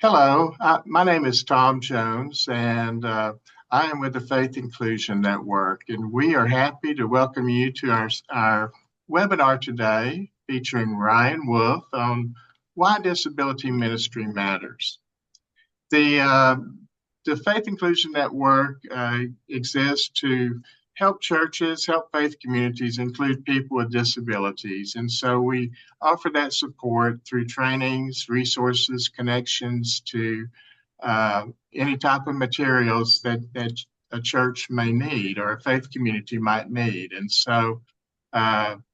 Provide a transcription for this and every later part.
Hello, my name is Tom Jones, and I am with the Faith Inclusion Network, and we are happy to welcome you to our webinar today featuring Ryan Wolfe on why disability ministry matters. The, uh, the Faith Inclusion Network exists to help churches, help faith communities include people with disabilities. And so we offer that support through trainings, resources, connections to any type of materials that a church may need or a faith community might need. And so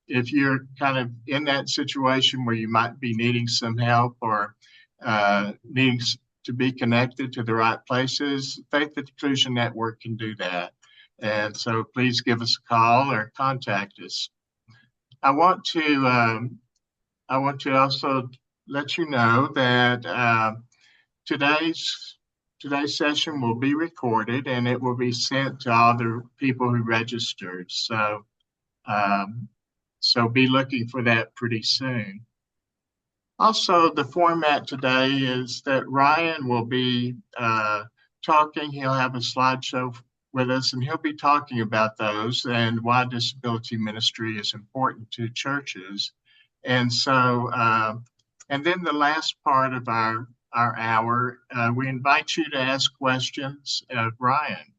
if you're kind of in that situation where you might be needing some help or needing to be connected to the right places, Faith Inclusion Network can do that. And so please give us a call or contact us. I want to also let you know that today's today's session will be recorded and it will be sent to all the people who registered. Um, so be looking for that pretty soon. Also, the format today is that Ryan will be talking. He'll have a slideshow with us, and he'll be talking about those and why disability ministry is important to churches. And so, and then the last part of our hour, we invite you to ask questions of Ryan.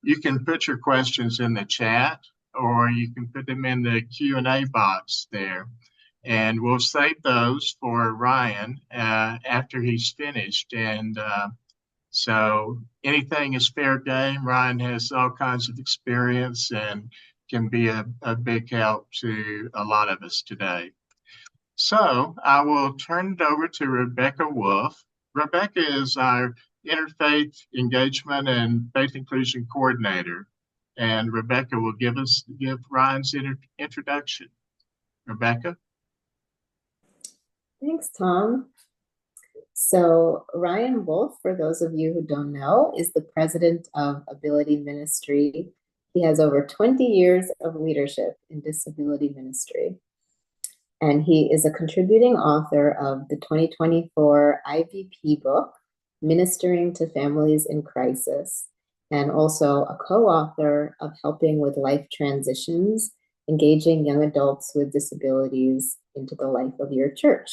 You can put your questions in the chat, or you can put them in the Q&A box there. And we'll save those for Ryan after he's finished. And so anything is fair game. Ryan has all kinds of experience and can be a big help to a lot of us today. So I will turn it over to Rebecca Wolfe. Rebecca is our Interfaith Engagement and Faith Inclusion Coordinator. And Rebecca will give Ryan's introduction. Rebecca? Thanks, Tom. So Ryan Wolfe, for those of you who don't know, is the president of Ability Ministry. He has over 20 years of leadership in disability ministry. And he is a contributing author of the 2024 IVP book, Ministering to Families in Crisis, and also a co-author of Helping with Life Transitions, Engaging Young Adults with Disabilities into the Life of Your Church.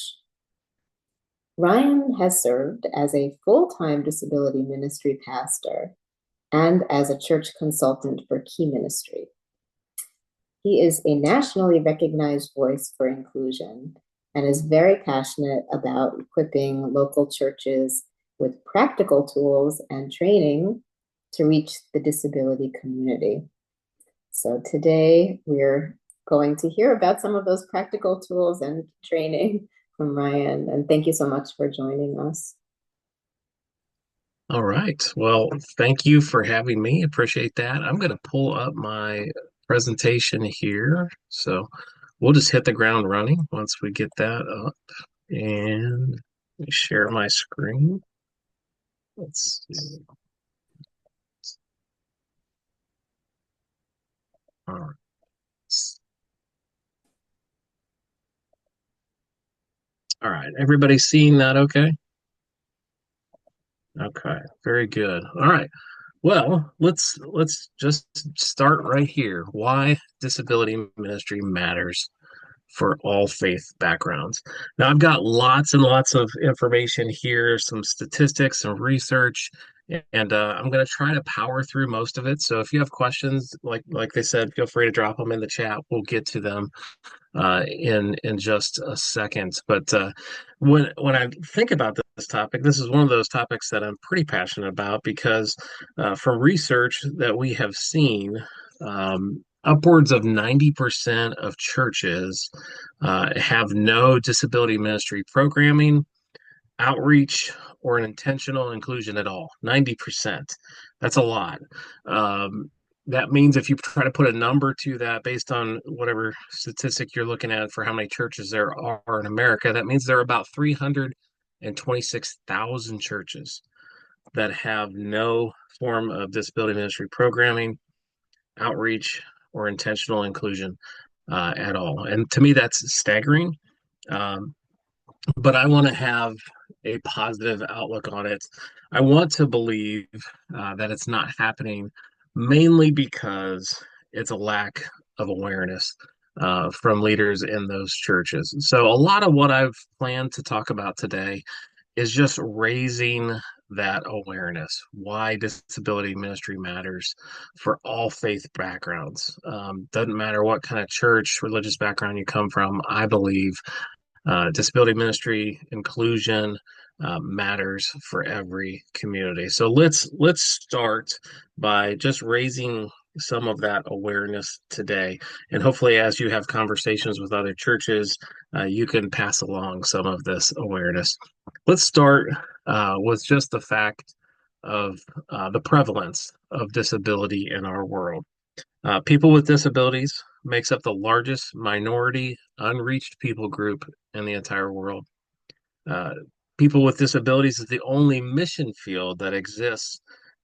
Ryan has served as a full-time disability ministry pastor and as a church consultant for Key Ministry. He is a nationally recognized voice for inclusion and is very passionate about equipping local churches with practical tools and training to reach the disability community. So today we're going to hear about some of those practical tools and training from Ryan. And thank you so much for joining us. All right. Well, thank you for having me. Appreciate that. I'm going to pull up my presentation here. So we'll just hit the ground running once we get that up. And let me share my screen. Let's see. All right. All right. Everybody's seeing that okay? Okay. Very good. All right. Well, let's just start right here. Why disability ministry matters for all faith backgrounds. Now, I've got lots and lots of information here, some statistics, some research, and I'm going to try to power through most of it. So if you have questions, like they said, feel free to drop them in the chat. We'll get to them in just a second. But when I think about this topic, this is one of those topics that I'm pretty passionate about because from research that we have seen, upwards of 90% of churches have no disability ministry programming, outreach, or an intentional inclusion at all. 90%. That's a lot. That means if you try to put a number to that based on whatever statistic you're looking at for how many churches there are in America, that means there are about 326,000 churches that have no form of disability ministry programming, outreach, or intentional inclusion at all. And to me, that's staggering. But I want to have a positive outlook on it. I want to believe that it's not happening mainly because it's a lack of awareness from leaders in those churches. So, a lot of what I've planned to talk about today is just raising that awareness why disability ministry matters for all faith backgrounds. Doesn't matter what kind of church, religious background you come from, I believe disability ministry inclusion matters for every community. So let's start by just raising some of that awareness today, and hopefully, as you have conversations with other churches, you can pass along some of this awareness. Let's start with just the fact of the prevalence of disability in our world. People with disabilities makes up the largest minority unreached people group in the entire world. Uh, People with disabilities is the only mission field that exists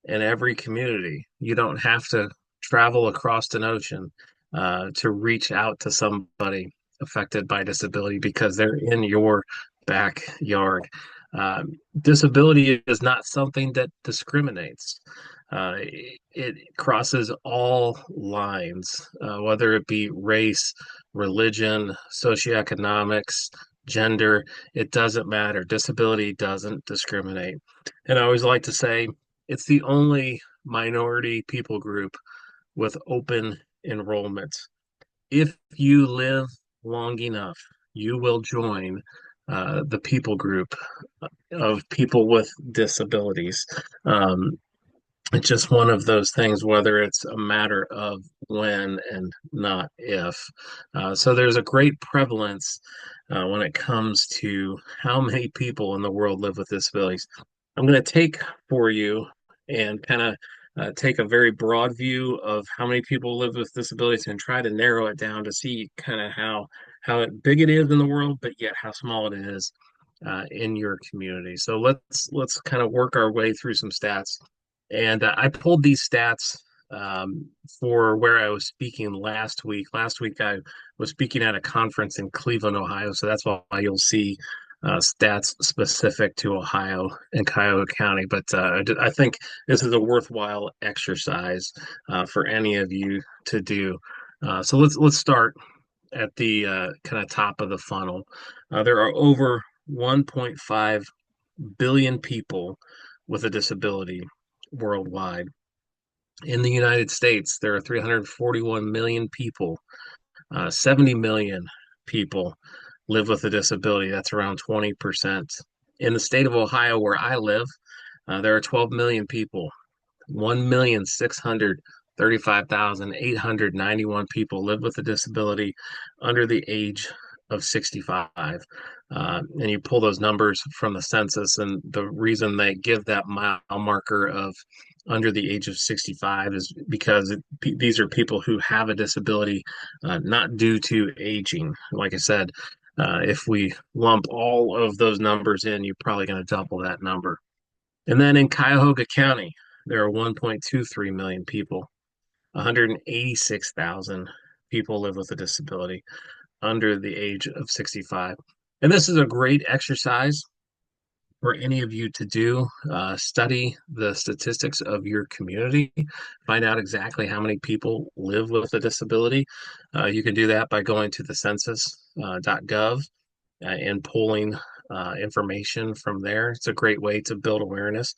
in every community. You don't have to travel across an ocean to reach out to somebody affected by disability because they're in your backyard. Disability is not something that discriminates. It crosses all lines, whether it be race, religion, socioeconomics, gender, it doesn't matter. Disability doesn't discriminate. And I always like to say it's the only minority people group with open enrollment. If you live long enough, you will join the people group of people with disabilities. Um, it's just one of those things, whether it's a matter of when and not if. So there's a great prevalence when it comes to how many people in the world live with disabilities. I'm going to take for you and kind of take a very broad view of how many people live with disabilities and try to narrow it down to see kind of how big it is in the world, but yet how small it is in your community. So let's kind of work our way through some stats. And I pulled these stats for where I was speaking last week. Last week, I was speaking at a conference in Cleveland, Ohio. So that's why you'll see stats specific to Ohio and Cuyahoga County. But I think this is a worthwhile exercise for any of you to do. So let's start at the kind of top of the funnel. There are over 1.5 billion people with a disability worldwide. In the United States, there are 341 million people. 70 million people live with a disability. That's around 20%. In the state of Ohio, where I live, there are 12 million people. 1,635,891 people live with a disability under the age of 65. And you pull those numbers from the census, and the reason they give that mile marker of under the age of 65 is because these are people who have a disability, not due to aging. Like I said, if we lump all of those numbers in, you're probably going to double that number. And then in Cuyahoga County, there are 1.23 million people. 186,000 people live with a disability under the age of 65. And this is a great exercise for any of you to do. Study the statistics of your community, find out exactly how many people live with a disability. You can do that by going to the census.gov and pulling information from there. It's a great way to build awareness,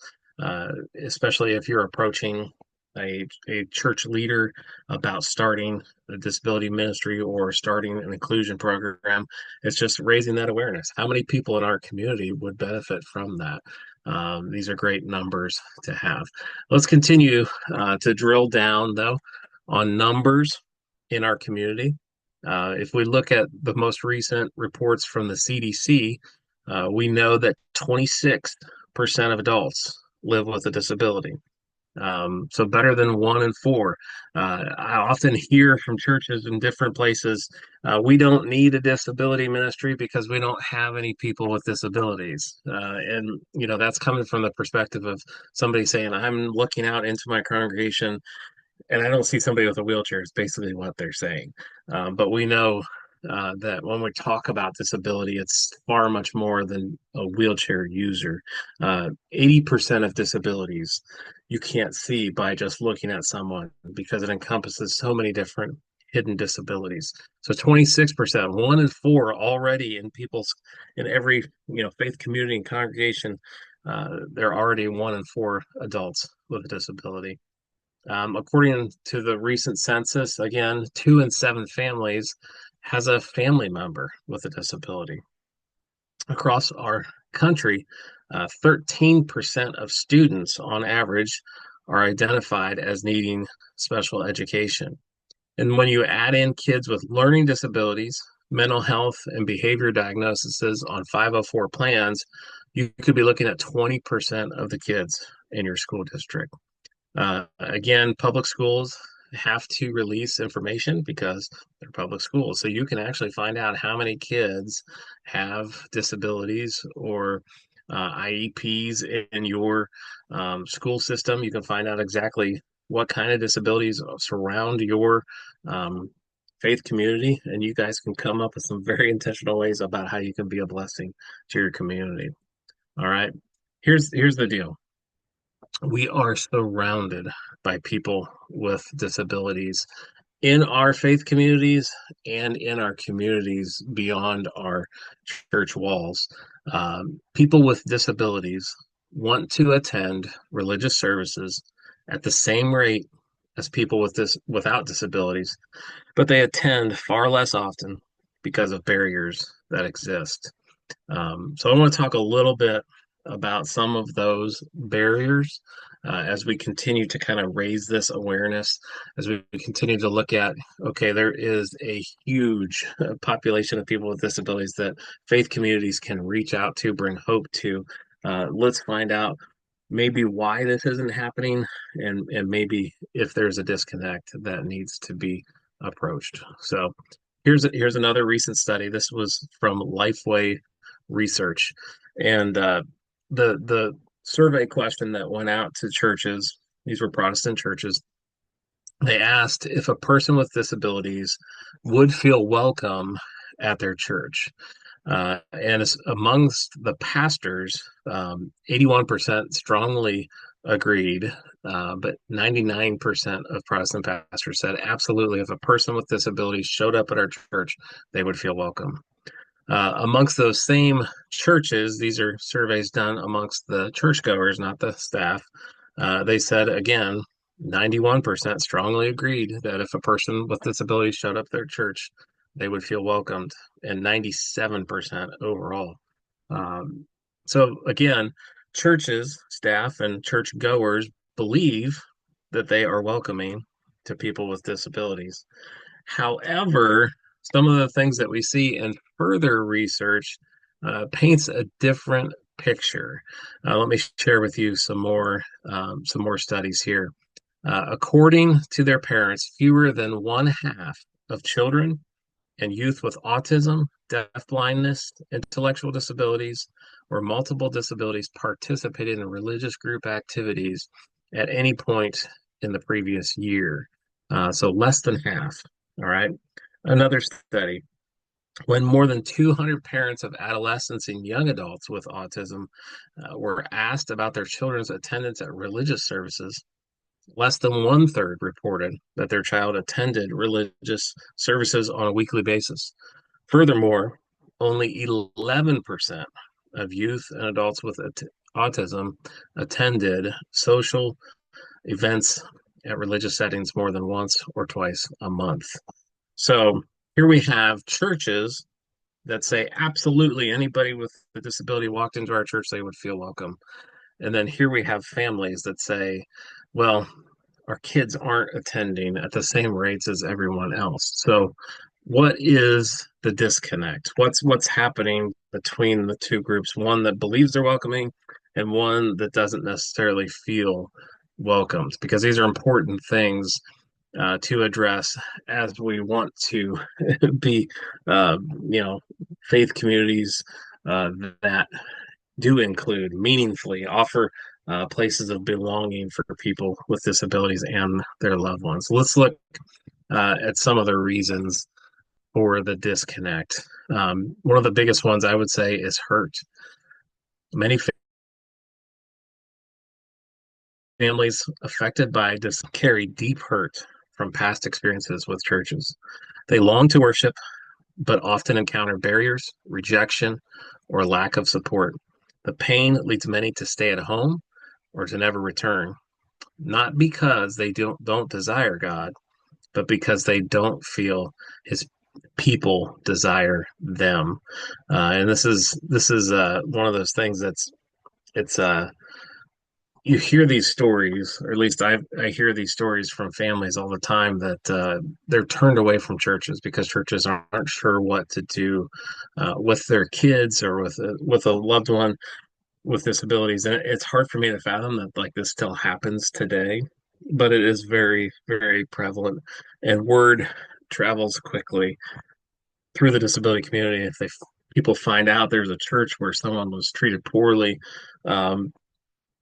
especially if you're approaching a church leader about starting a disability ministry or starting an inclusion program. It's just raising that awareness. How many people in our community would benefit from that? These are great numbers to have. Let's continue to drill down, though, on numbers in our community. If we look at the most recent reports from the CDC, we know that 26% of adults live with a disability. So better than 1 in 4. I often hear from churches in different places, we don't need a disability ministry because we don't have any people with disabilities. And, that's coming from the perspective of somebody saying, I'm looking out into my congregation and I don't see somebody with a wheelchair is basically what they're saying. But we know that when we talk about disability, it's far much more than a wheelchair user. 80% of disabilities you can't see by just looking at someone because it encompasses so many different hidden disabilities. So 26%, 1 in 4 already in every faith community and congregation, there are already 1 in 4 adults with a disability. According to the recent census, again, 2 in 7 families has a family member with a disability. Across our country, 13% of students on average are identified as needing special education. And when you add in kids with learning disabilities, mental health, and behavior diagnoses on 504 plans, you could be looking at 20% of the kids in your school district. Again, public schools have to release information because they're public schools. So you can actually find out how many kids have disabilities or IEPs in your school system. You can find out exactly what kind of disabilities surround your faith community, and you guys can come up with some very intentional ways about how you can be a blessing to your community. All right. Here's the deal. We are surrounded by people with disabilities in our faith communities and in our communities beyond our church walls. People with disabilities want to attend religious services at the same rate as people without disabilities, but they attend far less often because of barriers that exist. So I want to talk a little bit about some of those barriers as we continue to kind of raise this awareness, as we continue to look at, okay, there is a huge population of people with disabilities that faith communities can reach out to, bring hope to. Let's find out maybe why this isn't happening and maybe if there's a disconnect that needs to be approached. So here's another recent study. This was from Lifeway Research, and the survey question that went out to churches, these were Protestant churches, they asked if a person with disabilities would feel welcome at their church. And amongst the pastors, 81% strongly agreed, but 99% of Protestant pastors said absolutely, if a person with disabilities showed up at our church, they would feel welcome. Amongst those same churches, these are surveys done amongst the churchgoers, not the staff. They said again, 91% strongly agreed that if a person with disabilities showed up at their church, they would feel welcomed, and 97% overall. So again, churches, staff, and church goers believe that they are welcoming to people with disabilities. However, some of the things that we see in further research paints a different picture. Let me share with you some more studies here. According to their parents, fewer than 1/2 of children and youth with autism, deafblindness, intellectual disabilities, or multiple disabilities participated in religious group activities at any point in the previous year. So less than half. All right. Another study. When more than 200 parents of adolescents and young adults with autism were asked about their children's attendance at religious services, less than 1/3 reported that their child attended religious services on a weekly basis. Furthermore, only 11% of youth and adults with autism attended social events at religious settings more than once or twice a month. So here we have churches that say absolutely anybody with a disability walked into our church, they would feel welcome. And then here we have families that say, well, our kids aren't attending at the same rates as everyone else. So what is the disconnect? What's happening between the two groups? One that believes they're welcoming and one that doesn't necessarily feel welcomed, because these are important things to address as we want to be, faith communities that do include meaningfully offer places of belonging for people with disabilities and their loved ones. Let's look at some of the reasons for the disconnect. One of the biggest ones I would say is hurt. Many families affected by this carry deep hurt from past experiences with churches. They long to worship, but often encounter barriers, rejection, or lack of support. The pain leads many to stay at home or to never return, not because they don't desire God, but because they don't feel His people desire them. And this is one of those things it's you hear these stories, or at least I hear these stories from families all the time that they're turned away from churches because churches aren't sure what to do with their kids or with a loved one with disabilities. And it's hard for me to fathom that like this still happens today, but it is very, very prevalent, and word travels quickly through the disability community. If people find out there's a church where someone was treated poorly, um,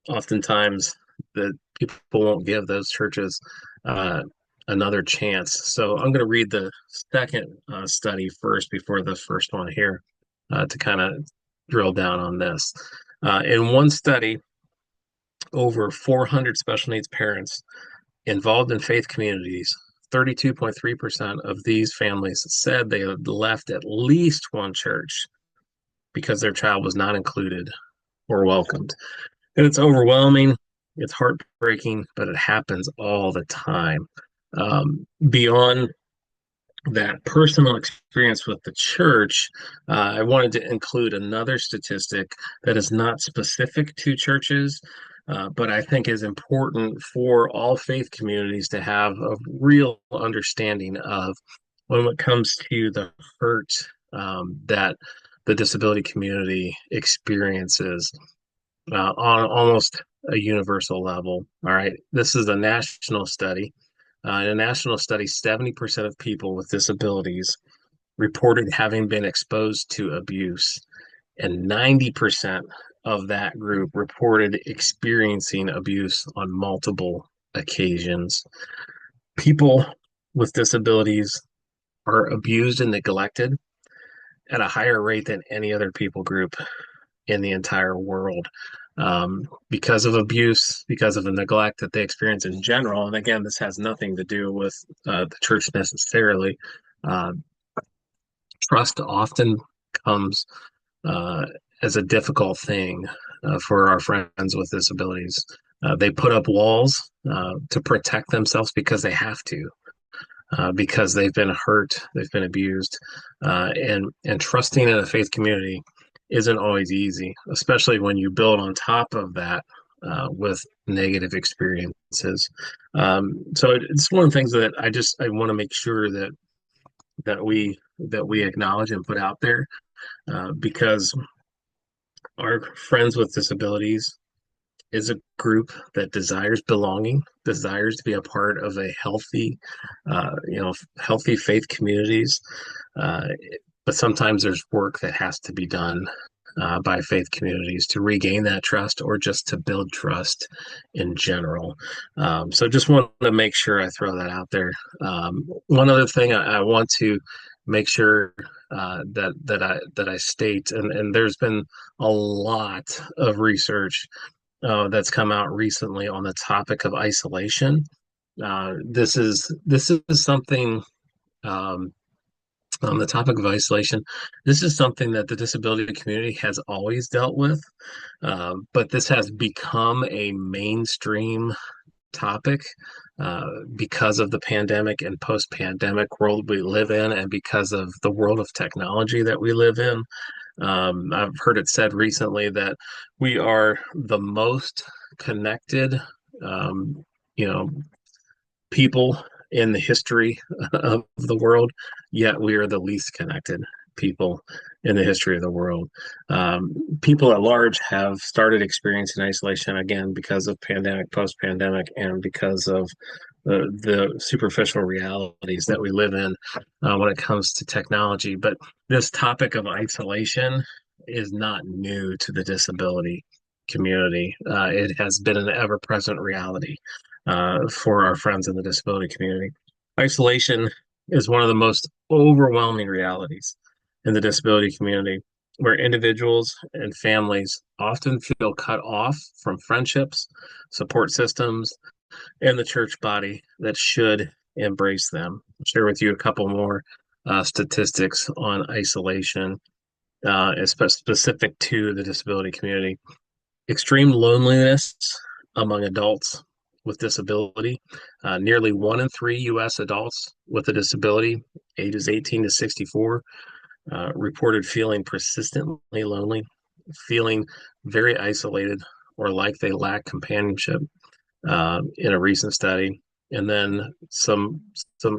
oftentimes the people won't give those churches uh, another chance. So I'm going to read the second study first before the first one here to kind of drill down on this. In one study, over 400 special needs parents involved in faith communities, 32.3% of these families said they had left at least one church because their child was not included or welcomed. And it's overwhelming, it's heartbreaking, but it happens all the time. Beyond that personal experience with the church, I wanted to include another statistic that is not specific to churches, but I think is important for all faith communities to have a real understanding of when it comes to the hurt that the disability community experiences on almost a universal level. All right, this is a national study. In a national study, 70% of people with disabilities reported having been exposed to abuse, and 90% of that group reported experiencing abuse on multiple occasions. People with disabilities are abused and neglected at a higher rate than any other people group in the entire world, because of abuse, because of the neglect that they experience in general. And again, this has nothing to do with the church necessarily. Uh, Trust often comes uh, as a difficult thing for our friends with disabilities. They put up walls to protect themselves because they have to. Because they've been hurt, they've been abused, and trusting in a faith community isn't always easy, especially when you build on top of that with negative experiences. So it's one of the things that I want to make sure that we acknowledge and put out there, because our friends with disabilities is a group that desires belonging, desires to be a part of a healthy faith communities. Uh, but sometimes there's work that has to be done by faith communities to regain that trust or just to build trust in general. So just want to make sure I throw that out there. One other thing I want to make sure that I state, and there's been a lot of research that's come out recently on the topic of isolation. This is something um, on the topic of isolation. This is something that the disability community has always dealt with, but this has become a mainstream topic because of the pandemic and post-pandemic world we live in, and because of the world of technology that we live in. I've heard it said recently that we are the most connected, um, you know, people in the history of the world, yet we are the least connected people in the history of the world. People at large have started experiencing isolation again because of pandemic, post-pandemic, and because of the superficial realities that we live in when it comes to technology. But this topic of isolation is not new to the disability community. It has been an ever-present reality for our friends in the disability community. Isolation is one of the most overwhelming realities in the disability community, where individuals and families often feel cut off from friendships, support systems, and the church body that should embrace them. I'll share with you a couple more statistics on isolation, specific to the disability community. Extreme loneliness among adults with disability. Nearly 1 in 3 U.S. adults with a disability, ages 18 to 64, reported feeling persistently lonely, feeling very isolated, or like they lack companionship in a recent study. And then some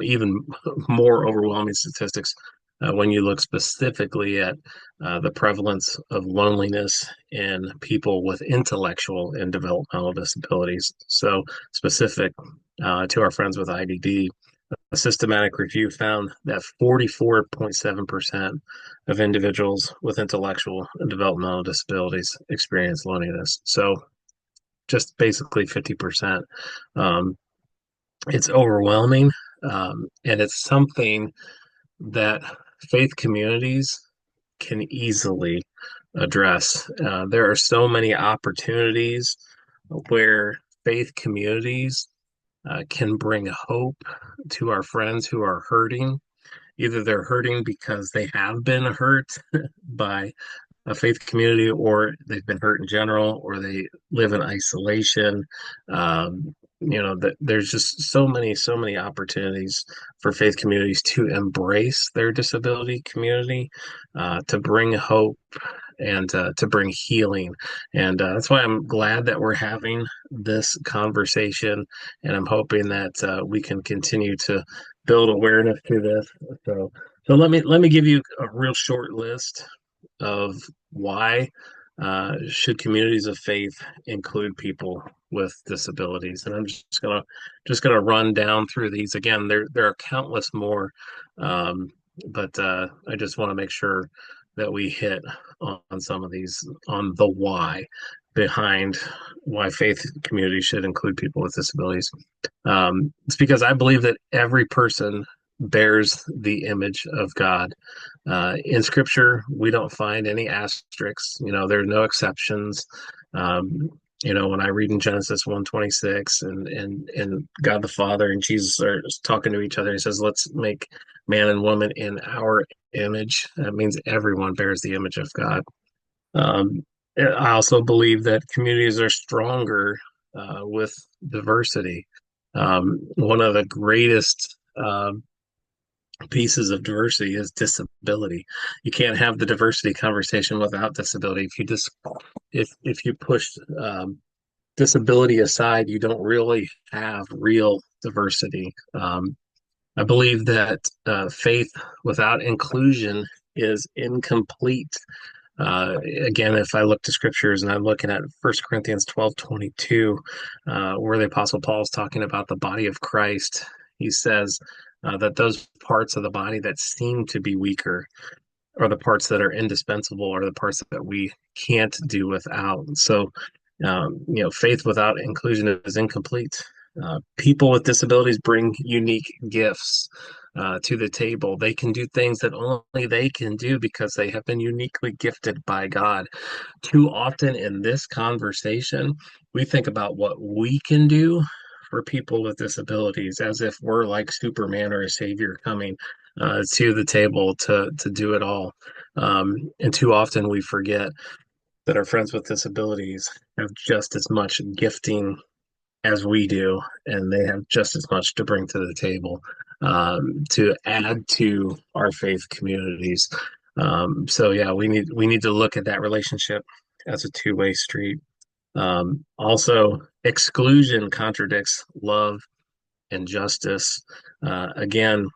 even more overwhelming statistics when you look specifically at the prevalence of loneliness in people with intellectual and developmental disabilities. So specific to our friends with IDD, a systematic review found that 44.7% of individuals with intellectual and developmental disabilities experience loneliness. So just basically 50%. Um, it's overwhelming, and it's something that faith communities can easily address. There are so many opportunities where faith communities can bring hope to our friends who are hurting. Either they're hurting because they have been hurt by a faith community, or they've been hurt in general, or they live in isolation. There's just so many opportunities for faith communities to embrace their disability community, to bring hope and to bring healing. And that's why I'm glad that we're having this conversation. And I'm hoping that we can continue to build awareness to this. So let me give you a real short list of why should communities of faith include people with disabilities. And I'm just gonna run down through these again. There are countless more, um, but I just want to make sure that we hit on some of these, on the why behind why faith communities should include people with disabilities. It's because I believe that every person bears the image of God. In Scripture, we don't find any asterisks. There are no exceptions. Um, when I read in Genesis 1:26, and God the Father and Jesus are talking to each other, he says, "Let's make man and woman in our image." That means everyone bears the image of God. Um, I also believe that communities are stronger with diversity. One of the greatest pieces of diversity is disability. You can't have the diversity conversation without disability. If you push disability aside, you don't really have real diversity. I believe that faith without inclusion is incomplete. Again, if I look to scriptures and I'm looking at 1 Corinthians 12:22, where the Apostle Paul is talking about the body of Christ, he says that those parts of the body that seem to be weaker are the parts that are indispensable, or the parts that we can't do without. So, faith without inclusion is incomplete. People with disabilities bring unique gifts to the table. They can do things that only they can do because they have been uniquely gifted by God. Too often in this conversation, we think about what we can do for people with disabilities as if we're like Superman or a savior coming to the table to do it all. And too often we forget that our friends with disabilities have just as much gifting as we do, and they have just as much to bring to the table to add to our faith communities. So yeah, we need to look at that relationship as a two-way street. Also, exclusion contradicts love and justice. Again,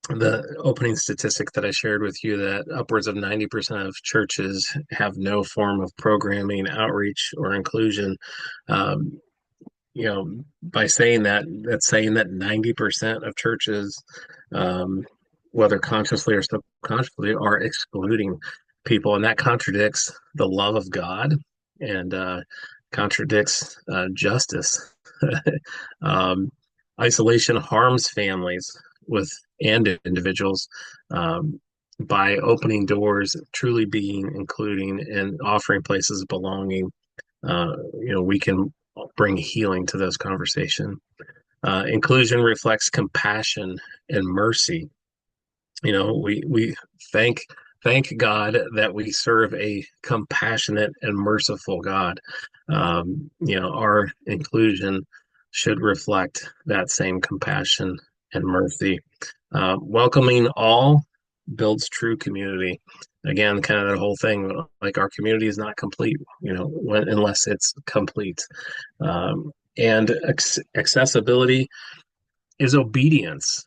the opening statistic that I shared with you, that upwards of 90% of churches have no form of programming, outreach, or inclusion. Um, by saying that, that's saying that 90% of churches, um, whether consciously or subconsciously, are excluding people, and that contradicts the love of God and contradicts justice. um, Isolation harms families with and individuals, by opening doors, truly being including, and offering places of belonging. We can bring healing to those conversations. Inclusion reflects compassion and mercy. We thank God that we serve a compassionate and merciful God. Our inclusion should reflect that same compassion and mercy. Welcoming all builds true community. Again, kind of that whole thing, like our community is not complete, unless it's complete. And accessibility is obedience.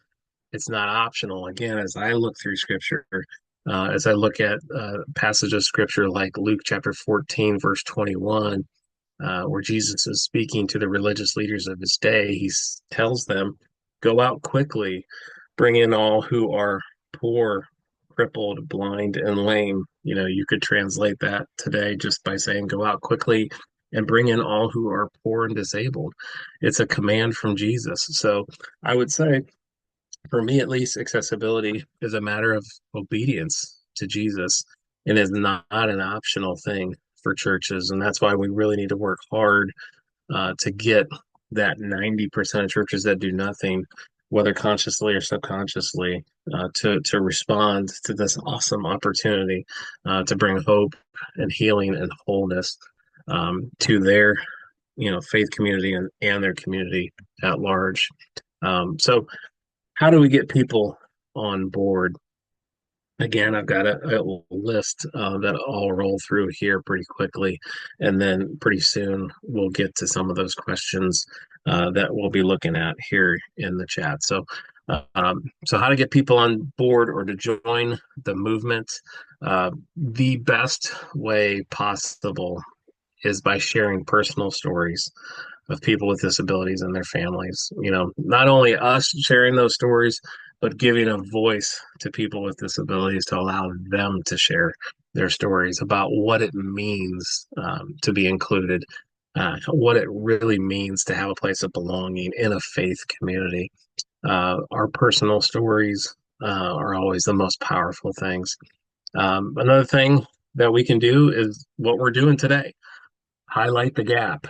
It's not optional. Again, as I look through scripture, as I look at passages of scripture like Luke chapter 14, verse 21, where Jesus is speaking to the religious leaders of his day, he tells them, go out quickly, bring in all who are poor, crippled, blind, and lame. You could translate that today just by saying, go out quickly and bring in all who are poor and disabled. It's a command from Jesus. So I would say, for me at least, accessibility is a matter of obedience to Jesus and is not an optional thing for churches. And that's why we really need to work hard to get that 90% of churches that do nothing, whether consciously or subconsciously, to respond to this awesome opportunity to bring hope and healing and wholeness to their faith community and their community at large. So how do we get people on board? Again, I've got a list that I'll roll through here pretty quickly, and then pretty soon we'll get to some of those questions that we'll be looking at here in the chat. So how to get people on board or to join the movement? The best way possible is by sharing personal stories of people with disabilities and their families. Not only us sharing those stories, but giving a voice to people with disabilities to allow them to share their stories about what it means to be included, what it really means to have a place of belonging in a faith community. Our personal stories are always the most powerful things. Another thing that we can do is what we're doing today. Highlight the gap,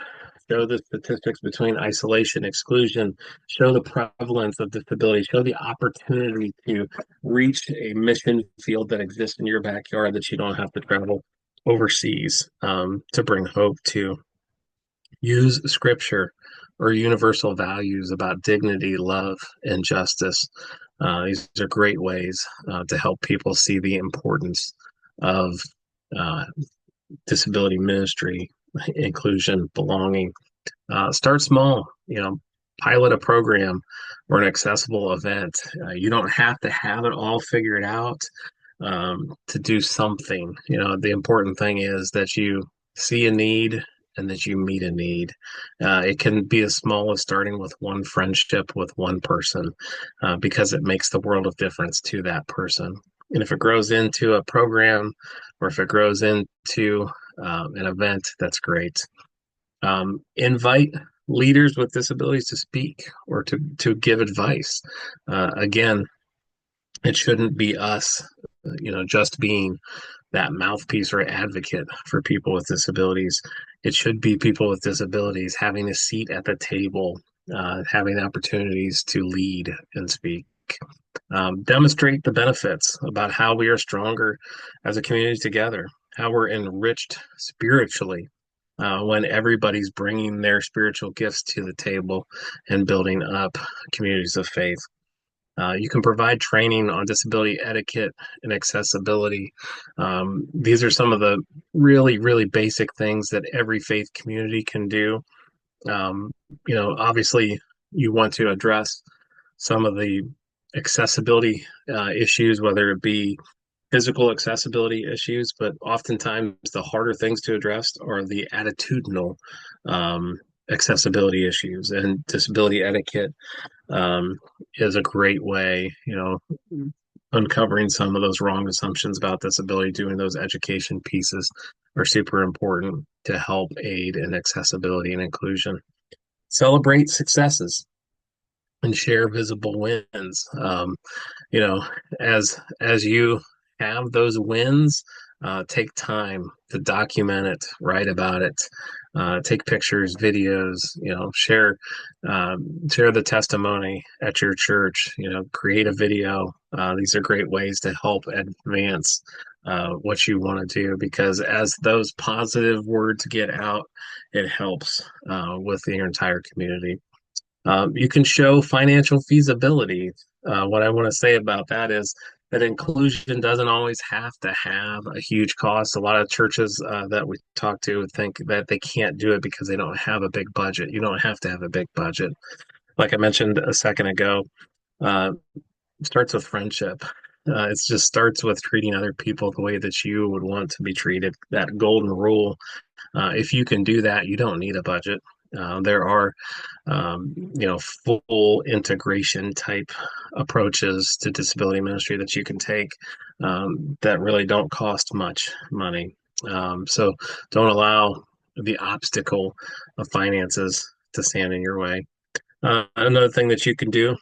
show the statistics between isolation, exclusion, show the prevalence of disability, show the opportunity to reach a mission field that exists in your backyard that you don't have to travel overseas to bring hope to. Use scripture or universal values about dignity, love, and justice. These are great ways to help people see the importance of disability ministry, inclusion, belonging. Start small, pilot a program or an accessible event. You don't have to have it all figured out to do something. The important thing is that you see a need and that you meet a need. It can be as small as starting with one friendship with one person because it makes the world of difference to that person. And if it grows into a program or if it grows into an event, that's great. Invite leaders with disabilities to speak or to give advice. Again, it shouldn't be us, just being that mouthpiece or advocate for people with disabilities. It should be people with disabilities having a seat at the table, having opportunities to lead and speak. Demonstrate the benefits about how we are stronger as a community together, how we're enriched spiritually when everybody's bringing their spiritual gifts to the table and building up communities of faith. You can provide training on disability etiquette and accessibility. These are some of the really, really basic things that every faith community can do. Obviously, you want to address some of the accessibility issues, whether it be physical accessibility issues, but oftentimes the harder things to address are the attitudinal accessibility issues, and disability etiquette is a great way, uncovering some of those wrong assumptions about disability, doing those education pieces are super important to help aid in accessibility and inclusion. Celebrate successes. and share visible wins. You know, as you have those wins, take time to document it, write about it, take pictures, videos. You know, share the testimony at your church. You know, create a video. These are great ways to help advance what you want to do, because as those positive words get out, it helps with your entire community. You can show financial feasibility. What I want to say about that is that inclusion doesn't always have to have a huge cost. A lot of churches that we talk to think that they can't do it because they don't have a big budget. You don't have to have a big budget. Like I mentioned a second ago, uh, it starts with friendship. It just starts with treating other people the way that you would want to be treated. That golden rule. If you can do that, you don't need a budget. There are full integration type approaches to disability ministry that you can take that really don't cost much money. So don't allow the obstacle of finances to stand in your way. Another thing that you can do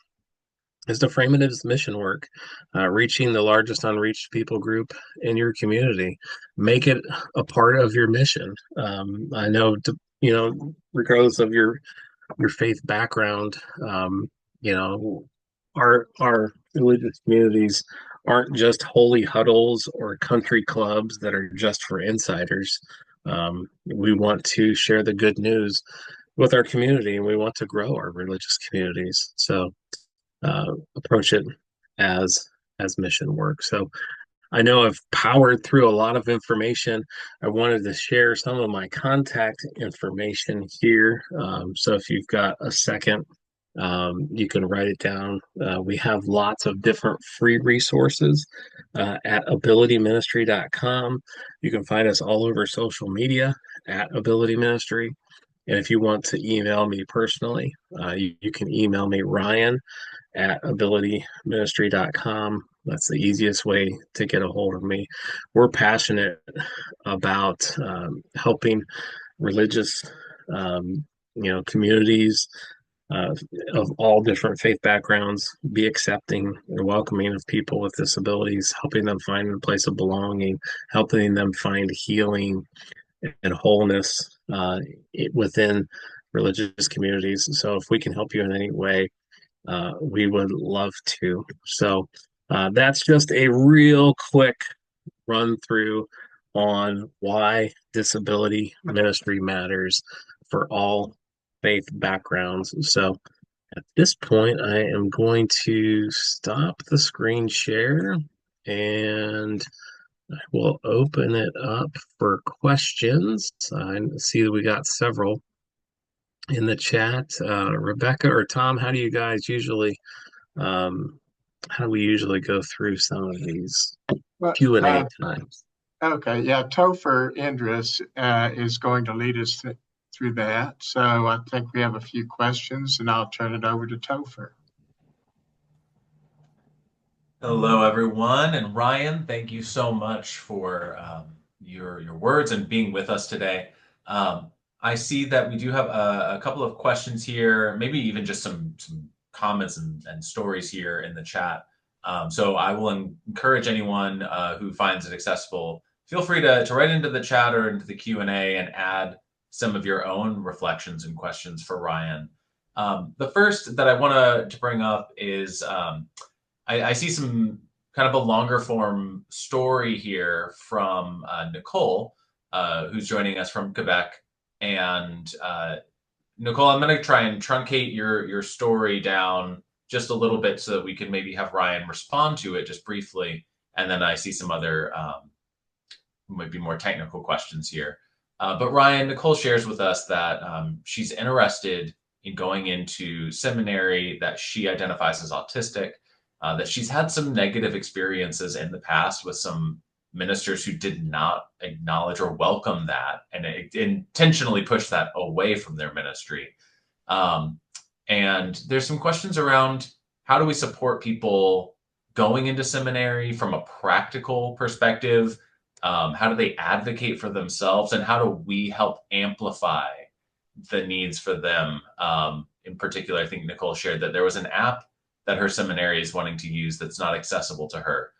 is to frame it as mission work, reaching the largest unreached people group in your community. Make it a part of your mission. I know, regardless of your faith background, you know, our religious communities aren't just holy huddles or country clubs that are just for insiders. We want to share the good news with our community, and we want to grow our religious communities. So approach it as mission work. So I know I've powered through a lot of information. I wanted to share some of my contact information here. So if you've got a second, you can write it down. We have lots of different free resources at abilityministry.com. You can find us all over social media at Ability Ministry. And if you want to email me personally, you can email me, Ryan at abilityministry.com. That's the easiest way to get a hold of me. We're passionate about helping religious, communities of all different faith backgrounds be accepting and welcoming of people with disabilities, helping them find a place of belonging, helping them find healing and wholeness within religious communities. So if we can help you in any way, we would love to. So that's just a real quick run through on why disability ministry matters for all faith backgrounds. So at this point, I am going to stop the screen share and I will open it up for questions. I see that we got several in the chat. Rebecca or Tom, um, how do we usually go through some of these Well, Q&A times? okay, yeah, Topher Indris is going to lead us through that. So I think we have a few questions, and I'll turn it over to Topher. Hello, everyone. And Ryan, thank you so much for your words and being with us today. I see that we do have a couple of questions here, maybe even just some comments and stories here in the chat. So I will encourage anyone who finds it accessible, feel free to write into the chat or into the Q&A and add some of your own reflections and questions for Ryan. The first that I want to bring up is I see some kind of a longer form story here from Nicole, who's joining us from Quebec. And Nicole, I'm going to try and truncate your story down just a little bit so that we can maybe have Ryan respond to it just briefly. And then I see some other maybe more technical questions here. But Ryan, Nicole shares with us that she's interested in going into seminary, that she identifies as autistic, that she's had some negative experiences in the past with some ministers who did not acknowledge or welcome that and intentionally push that away from their ministry. And there's some questions around how do we support people going into seminary from a practical perspective? How do they advocate for themselves? And how do we help amplify the needs for them in particular, I think Nicole shared that there was an app that her seminary is wanting to use that's not accessible to her.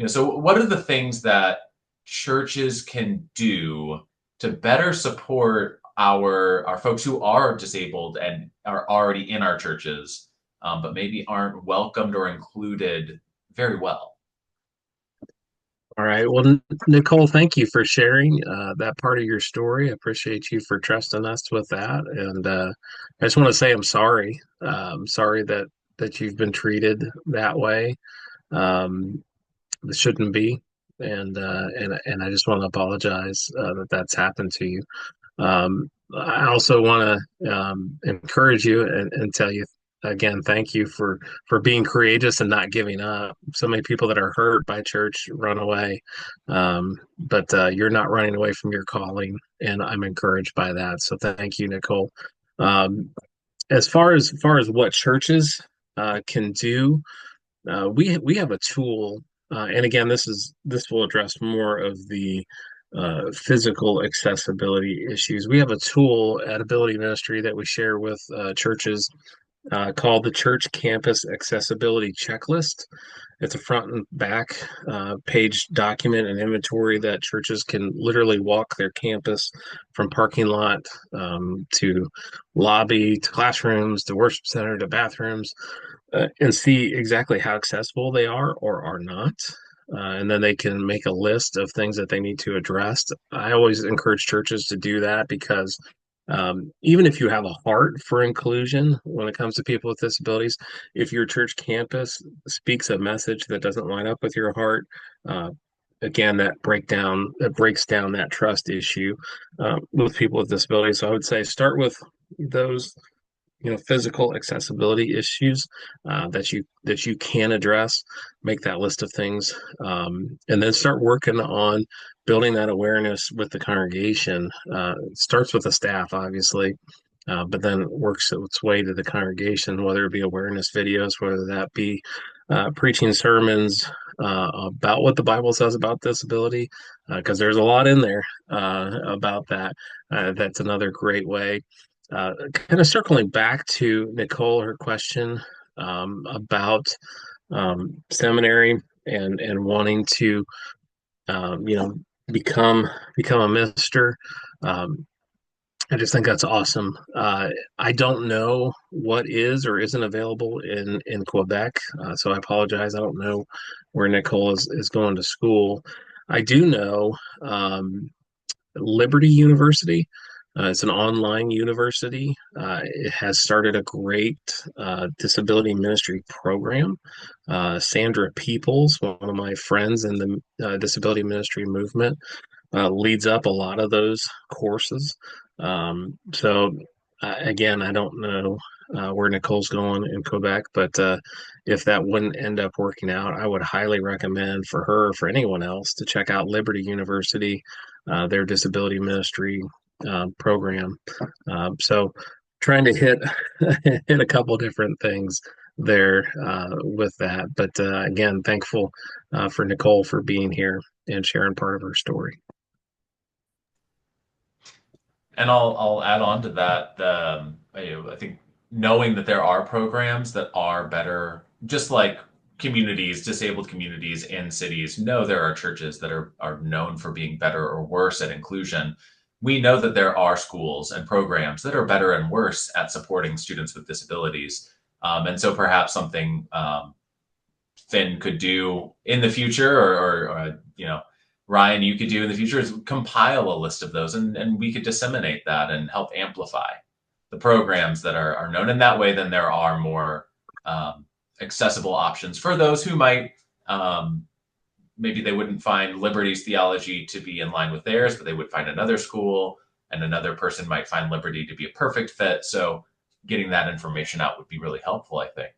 So what are the things that churches can do to better support our folks who are disabled and are already in our churches, but maybe aren't welcomed or included very well? All right. Well, Nicole, thank you for sharing that part of your story. I appreciate you for trusting us with that. And I just want to say I'm sorry. Sorry that you've been treated that way. It shouldn't be. And I just want to apologize that that's happened to you. I also want to encourage you and tell you again, thank you for being courageous and not giving up. So many people that are hurt by church run away, but you're not running away from your calling, and I'm encouraged by that. So thank you, Nicole. Um, as far as what churches can do, we have a tool, and again, this will address more of the physical accessibility issues. We have a tool at Ability Ministry that we share with churches called the Church Campus Accessibility Checklist. It's a front and back page document and inventory that churches can literally walk their campus from parking lot to lobby to classrooms to worship center to bathrooms and see exactly how accessible they are or are not. And then they can make a list of things that they need to address. I always encourage churches to do that because even if you have a heart for inclusion when it comes to people with disabilities, if your church campus speaks a message that doesn't line up with your heart, uh, again, that breaks down that trust issue with people with disabilities. So I would say start with those physical accessibility issues that you can address. Make that list of things, and then start working on building that awareness with the congregation. It starts with the staff, obviously, but then works its way to the congregation, whether it be awareness videos, whether that be preaching sermons about what the Bible says about disability, because there's a lot in there about that. That's another great way. Kind of circling back to Nicole, her question about seminary and wanting to, you know, become a minister. Um, I just think that's awesome. I don't know what is or isn't available in Quebec, so I apologize. I don't know where Nicole is going to school. I do know Liberty University. It's an online university. It has started a great disability ministry program. Sandra Peoples, one of my friends in the disability ministry movement, leads up a lot of those courses. So again, I don't know where Nicole's going in Quebec, but if that wouldn't end up working out, I would highly recommend for her or for anyone else to check out Liberty University, their disability ministry program. So trying to hit hit a couple different things there with that. But again, thankful for Nicole for being here and sharing part of her story. And I'll add on to that. I think knowing that there are programs that are better, just like communities, disabled communities in cities know there are churches that are known for being better or worse at inclusion. We know that there are schools and programs that are better and worse at supporting students with disabilities. And so perhaps something Finn could do in the future, or Ryan, you could do in the future, is compile a list of those, and we could disseminate that and help amplify the programs that are known. And that way, then there are more accessible options for those who might, maybe they wouldn't find Liberty's theology to be in line with theirs, but they would find another school, and another person might find Liberty to be a perfect fit. So getting that information out would be really helpful, I think.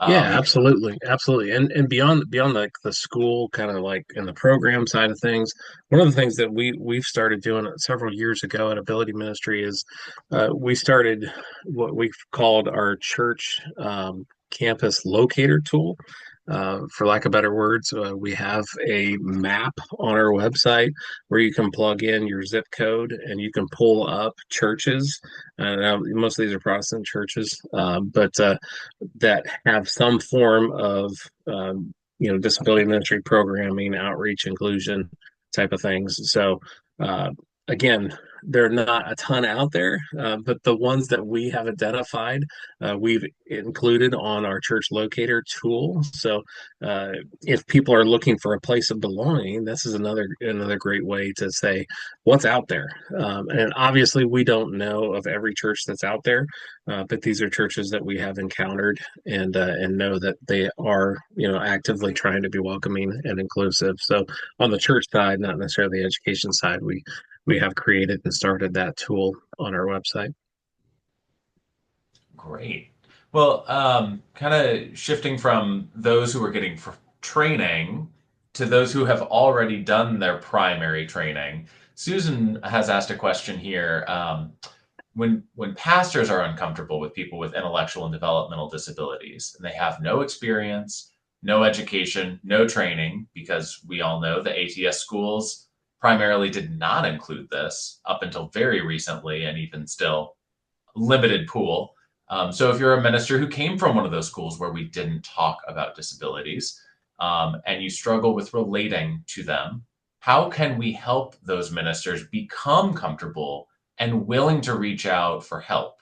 Yeah, absolutely, absolutely, and beyond like the school kind of like in the program side of things, one of the things that we've started doing several years ago at Ability Ministry is we started what we've called our church campus locator tool. For lack of better words, we have a map on our website where you can plug in your zip code and you can pull up churches. Now, most of these are Protestant churches, but that have some form of disability ministry programming, outreach, inclusion type of things. So again, there are not a ton out there, but the ones that we have identified, we've included on our church locator tool. So if people are looking for a place of belonging, this is another great way to say what's out there. And obviously, we don't know of every church that's out there, but these are churches that we have encountered and know that they are actively trying to be welcoming and inclusive. So on the church side, not necessarily the education side, we have created and started that tool on our website. Great. Well, kind of shifting from those who are getting training to those who have already done their primary training, Susan has asked a question here. When pastors are uncomfortable with people with intellectual and developmental disabilities and they have no experience, no education, no training, because we all know the ATS schools primarily did not include this up until very recently, and even still limited pool. So if you're a minister who came from one of those schools where we didn't talk about disabilities, and you struggle with relating to them, how can we help those ministers become comfortable and willing to reach out for help?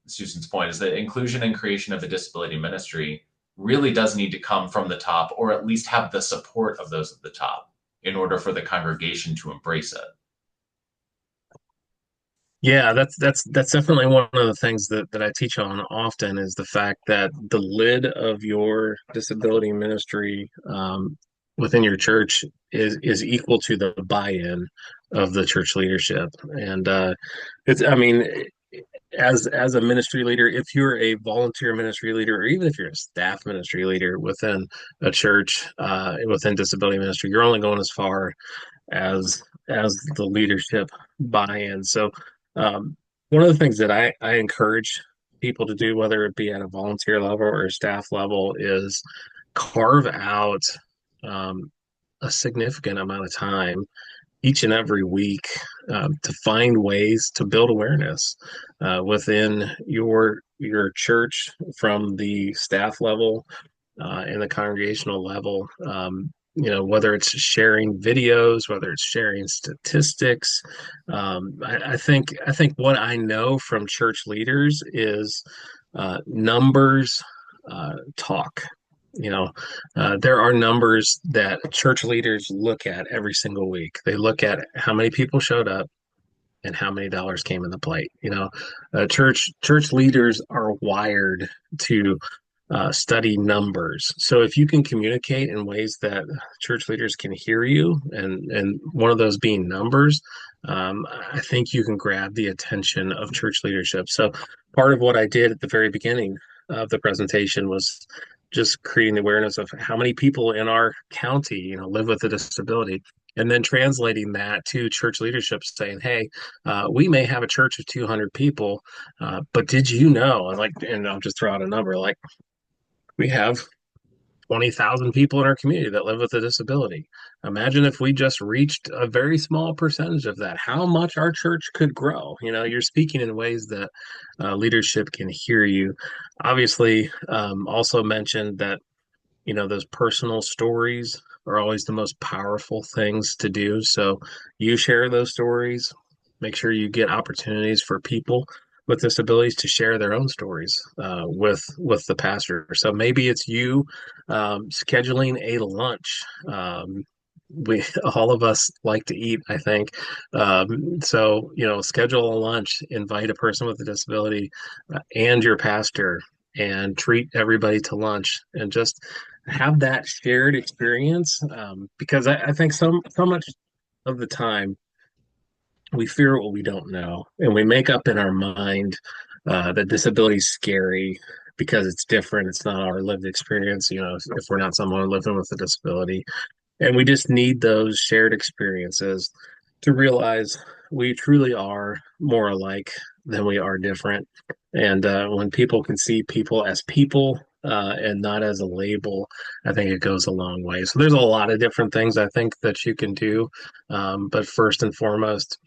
Susan's point is that inclusion and creation of a disability ministry really does need to come from the top, or at least have the support of those at the top in order for the congregation to embrace it. Yeah, that's definitely one of the things that I teach on often is the fact that the lid of your disability ministry within your church is equal to the buy-in of the church leadership. And it's I mean, as a ministry leader, if you're a volunteer ministry leader, or even if you're a staff ministry leader within a church, within disability ministry, you're only going as far as the leadership buy-in. So one of the things that I encourage people to do, whether it be at a volunteer level or a staff level, is carve out a significant amount of time each and every week to find ways to build awareness within your church from the staff level and the congregational level. Whether it's sharing videos, whether it's sharing statistics. I think what I know from church leaders is numbers talk. There are numbers that church leaders look at every single week. They look at how many people showed up and how many dollars came in the plate. Church leaders are wired to study numbers. So if you can communicate in ways that church leaders can hear you, and one of those being numbers, I think you can grab the attention of church leadership. So part of what I did at the very beginning of the presentation was just creating the awareness of how many people in our county, live with a disability, and then translating that to church leadership, saying, "Hey, we may have a church of 200 people, but did you know?" And I'll just throw out a number like we have 20,000 people in our community that live with a disability. Imagine if we just reached a very small percentage of that, how much our church could grow. You're speaking in ways that leadership can hear you. Obviously, also mentioned that, those personal stories are always the most powerful things to do. So you share those stories, make sure you get opportunities for people with disabilities to share their own stories with the pastor. So maybe it's you scheduling a lunch. We all of us like to eat, I think. So schedule a lunch, invite a person with a disability and your pastor, and treat everybody to lunch, and just have that shared experience. Because I think so much of the time we fear what we don't know, and we make up in our mind that disability is scary because it's different. It's not our lived experience. If we're not someone living with a disability, and we just need those shared experiences to realize we truly are more alike than we are different. And when people can see people as people, and not as a label, I think it goes a long way. So there's a lot of different things I think that you can do. But first and foremost,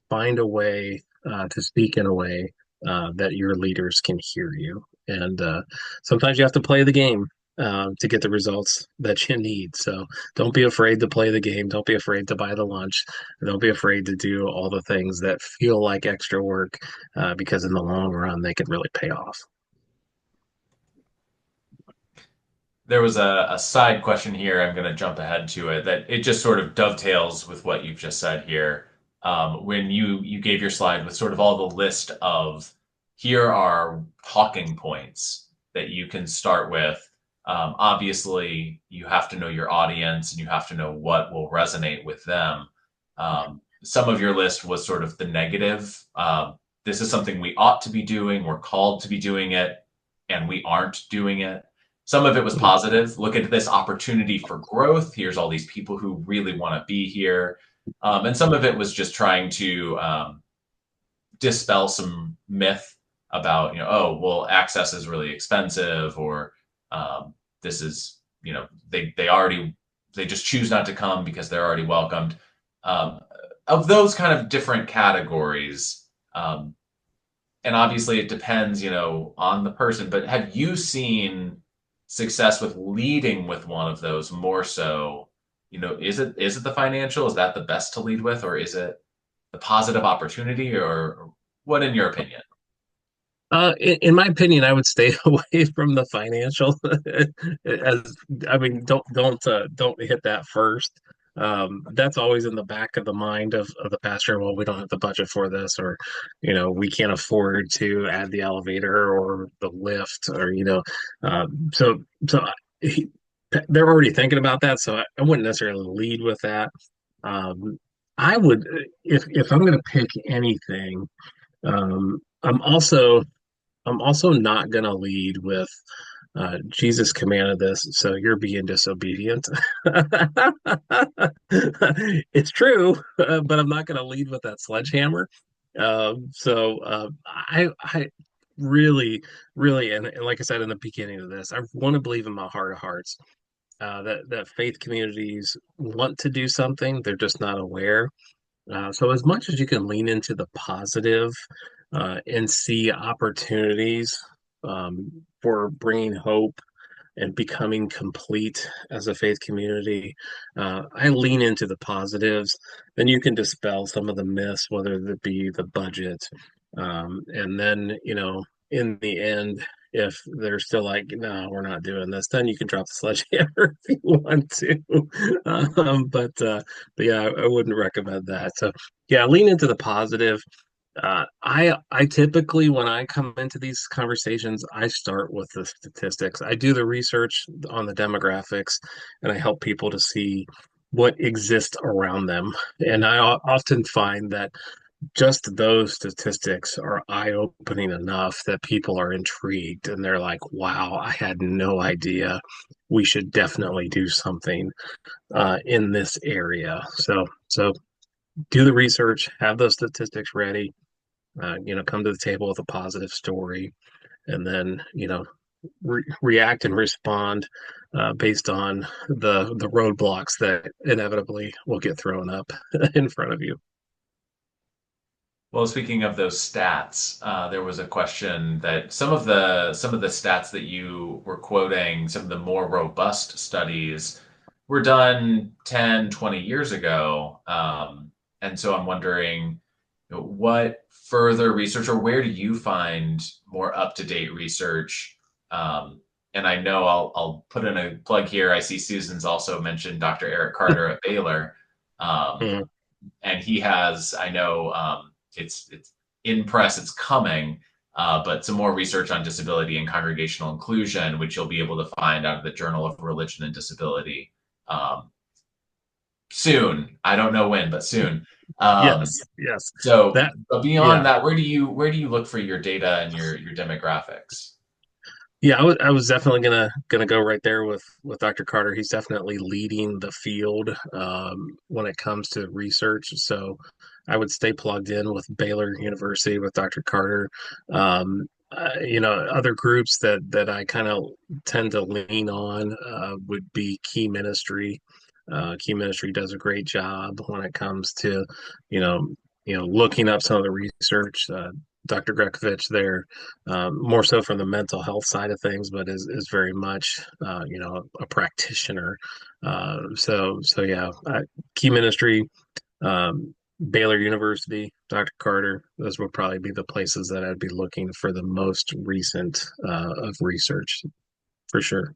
find a way to speak in a way that your leaders can hear you. And sometimes you have to play the game to get the results that you need. So don't be afraid to play the game. Don't be afraid to buy the lunch. Don't be afraid to do all the things that feel like extra work because in the long run, they could really pay off. There was a side question here. I'm going to jump ahead to it that it just sort of dovetails with what you've just said here. When you gave your slide with sort of all the list of here are talking points that you can start with. Obviously, you have to know your audience and you have to know what will resonate with them. Some of your list was sort of the negative. This is something we ought to be doing. We're called to be doing it, and we aren't doing it. Some of it was positive. Look at this opportunity for growth. Here's all these people who really want to be here. And some of it was just trying to dispel some myth about, oh, well, access is really expensive, or this is, they just choose not to come because they're already welcomed. Of those kind of different categories. And obviously it depends, on the person, but have you seen success with leading with one of those more so? Is it the financial? Is that the best to lead with, or is it the positive opportunity, or what in your opinion? In my opinion, I would stay away from the financial. As I mean, don't hit that first. That's always in the back of the mind of the pastor. Well, we don't have the budget for this, or we can't afford to add the elevator or the lift, or so he, they're already thinking about that. So I wouldn't necessarily lead with that. I would, if I'm going to pick anything. I'm also not going to lead with Jesus commanded this, so you're being disobedient. It's true, but I'm not going to lead with that sledgehammer. I really, really, and like I said in the beginning of this, I want to believe in my heart of hearts that faith communities want to do something, they're just not aware. So as much as you can lean into the positive and see opportunities for bringing hope and becoming complete as a faith community, I lean into the positives. Then you can dispel some of the myths, whether it be the budget, and then in the end, if they're still like, no, we're not doing this, then you can drop the sledgehammer if you want to. But yeah, I wouldn't recommend that. So yeah, lean into the positive. I typically, when I come into these conversations, I start with the statistics. I do the research on the demographics, and I help people to see what exists around them. And I often find that just those statistics are eye-opening enough that people are intrigued and they're like, wow, I had no idea. We should definitely do something in this area. So do the research, have those statistics ready, come to the table with a positive story, and then, react and respond based on the roadblocks that inevitably will get thrown up in front of you. Well, speaking of those stats, there was a question that some of the stats that you were quoting, some of the more robust studies were done 10, 20 years ago. And so I'm wondering, what further research, or where do you find more up-to-date research? And I know I'll put in a plug here. I see Susan's also mentioned Dr. Eric Carter at Baylor. Mhm. And he has, I know, it's in press, it's coming, but some more research on disability and congregational inclusion, which you'll be able to find out of the Journal of Religion and Disability soon. I don't know when, but soon. Yes. So, That, but beyond yeah. that, where do you look for your data and your demographics? Yeah, I was definitely gonna go right there with Dr. Carter. He's definitely leading the field when it comes to research. So I would stay plugged in with Baylor University with Dr. Carter. other groups that I kind of tend to lean on would be Key Ministry. Key Ministry does a great job when it comes to, looking up some of the research. Dr. Grekovich there, more so from the mental health side of things, but is very much, a practitioner. So yeah, Key Ministry, Baylor University, Dr. Carter, those would probably be the places that I'd be looking for the most recent of research for sure.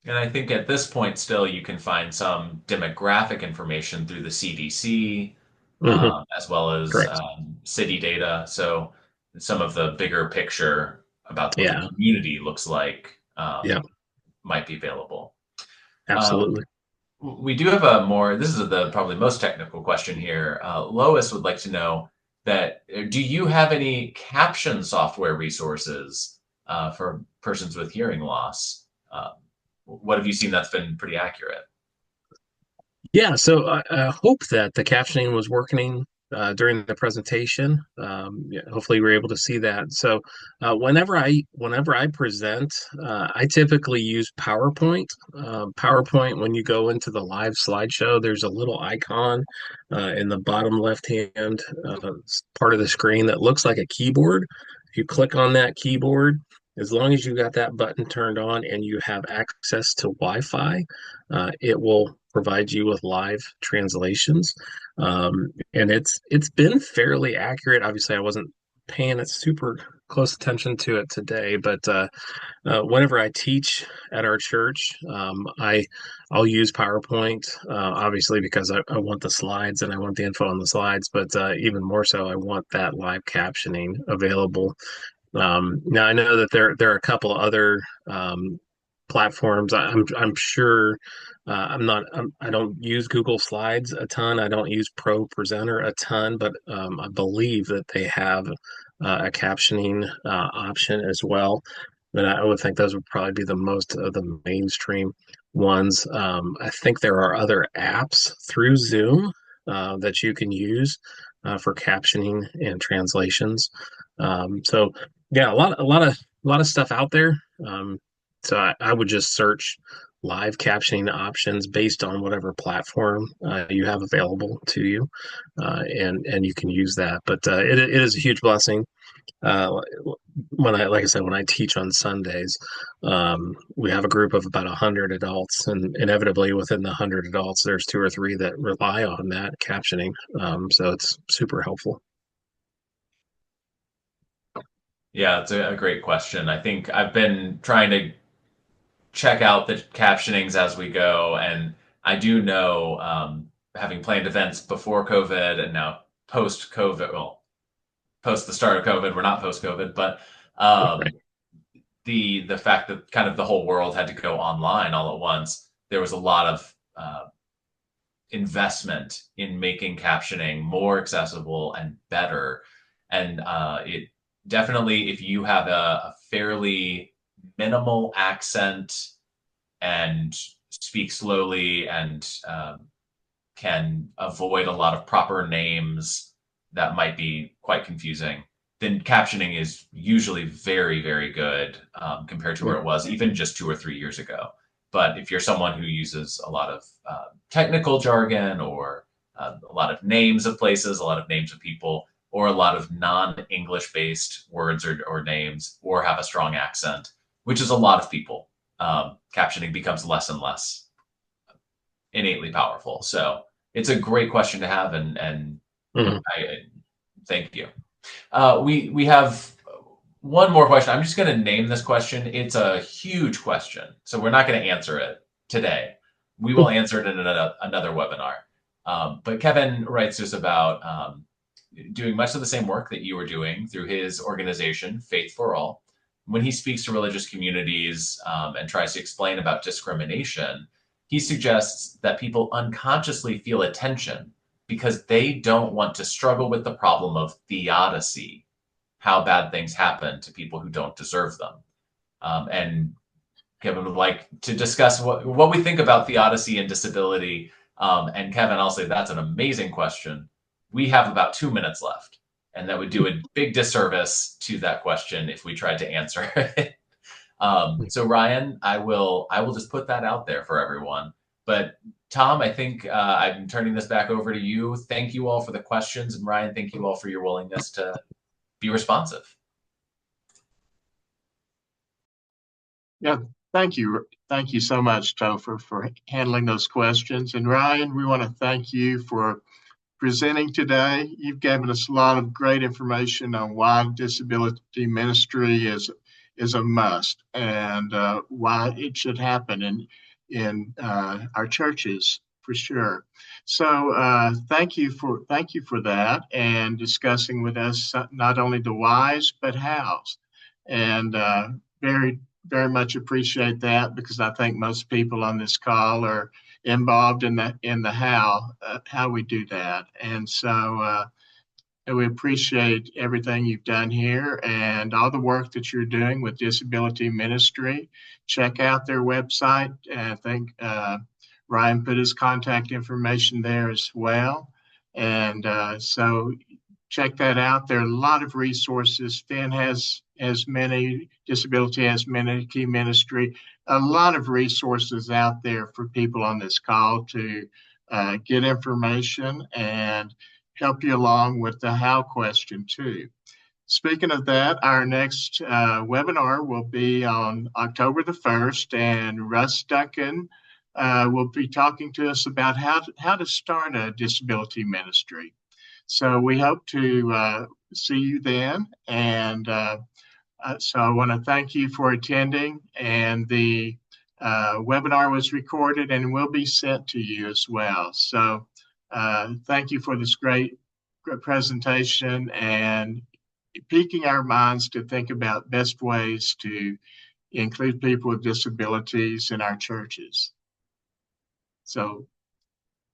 And I think at this point, still, you can find some demographic information through the CDC, Hmm. as well as Correct. city data. So some of the bigger picture about what the Yeah. community looks like Yeah. might be available. Um, Absolutely. we do have this is the probably most technical question here. Lois would like to know that do you have any caption software resources for persons with hearing loss? What have you seen that's been pretty accurate? Yeah, so I hope that the captioning was working during the presentation. Yeah, hopefully, we're able to see that. So, whenever I present, I typically use PowerPoint. PowerPoint, when you go into the live slideshow, there's a little icon in the bottom left-hand part of the screen that looks like a keyboard. If you click on that keyboard, as long as you got that button turned on and you have access to Wi-Fi, it will provide you with live translations, and it's been fairly accurate. Obviously, I wasn't paying it super close attention to it today, but whenever I teach at our church, I'll use PowerPoint, obviously because I want the slides and I want the info on the slides, but even more so, I want that live captioning available. Now I know that there are a couple other platforms. I'm sure I don't use Google Slides a ton. I don't use Pro Presenter a ton, but I believe that they have a captioning option as well. And I would think those would probably be the most of the mainstream ones. I think there are other apps through Zoom that you can use for captioning and translations. So yeah, a lot of stuff out there. So I would just search live captioning options based on whatever platform you have available to you, and you can use that. But it is a huge blessing. Uh, like I said, when I teach on Sundays, we have a group of about 100 adults, and inevitably within the 100 adults, there's two or three that rely on that captioning. So it's super helpful. Yeah, it's a great question. I think I've been trying to check out the captionings as we go, and I do know, having planned events before COVID and now post COVID, well, post the start of COVID, we're not post COVID, but Right. um, the fact that kind of the whole world had to go online all at once, there was a lot of investment in making captioning more accessible and better. And it definitely, if you have a fairly minimal accent and speak slowly and can avoid a lot of proper names that might be quite confusing, then captioning is usually very, very good compared to Yeah. where it was even just 2 or 3 years ago. But if you're someone who uses a lot of technical jargon or a lot of names of places, a lot of names of people, or a lot of non-English based words or names, or have a strong accent, which is a lot of people, captioning becomes less and less innately powerful. So it's a great question to have, and Mhm. I thank you. We have one more question. I'm just going to name this question. It's a huge question, so we're not going to answer it today. We will answer it in another webinar. But Kevin writes us about doing much of the same work that you were doing through his organization, Faith for All. When he speaks to religious communities and tries to explain about discrimination, he suggests that people unconsciously feel a tension because they don't want to struggle with the problem of theodicy, how bad things happen to people who don't deserve them. And Kevin would like to discuss what we think about theodicy and disability. And Kevin, I'll say that's an amazing question. We have about 2 minutes left. and that would do a big disservice to that question if we tried to answer it. So Ryan, I will just put that out there for everyone. But Tom, I think I'm turning this back over to you. Thank you all for the questions, and Ryan, thank you all for your willingness to be responsive. Yeah, thank you. Thank you so much, Topher, for handling those questions. And Ryan, we want to thank you for presenting today. You've given us a lot of great information on why disability ministry is a must and why it should happen in our churches for sure. So thank you for that and discussing with us not only the whys but hows, and very much appreciate that because I think most people on this call are involved in the how we do that, and so we appreciate everything you've done here and all the work that you're doing with disability ministry. Check out their website. I think Ryan put his contact information there as well, and so check that out. There are a lot of resources. Finn has as many, Disability has many, Key Ministry, a lot of resources out there for people on this call to get information and help you along with the how question too. Speaking of that, our next webinar will be on October the 1st, and Russ Duncan will be talking to us about how to start a disability ministry. So we hope to see you then. And so I want to thank you for attending. And the webinar was recorded and will be sent to you as well. So thank you for this great presentation and piquing our minds to think about best ways to include people with disabilities in our churches. So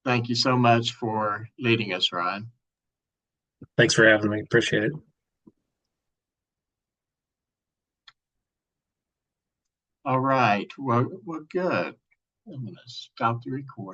thank you so much for leading us, Ryan. Thanks for having me. Appreciate it. All right. Well, good. I'm going to stop the recording.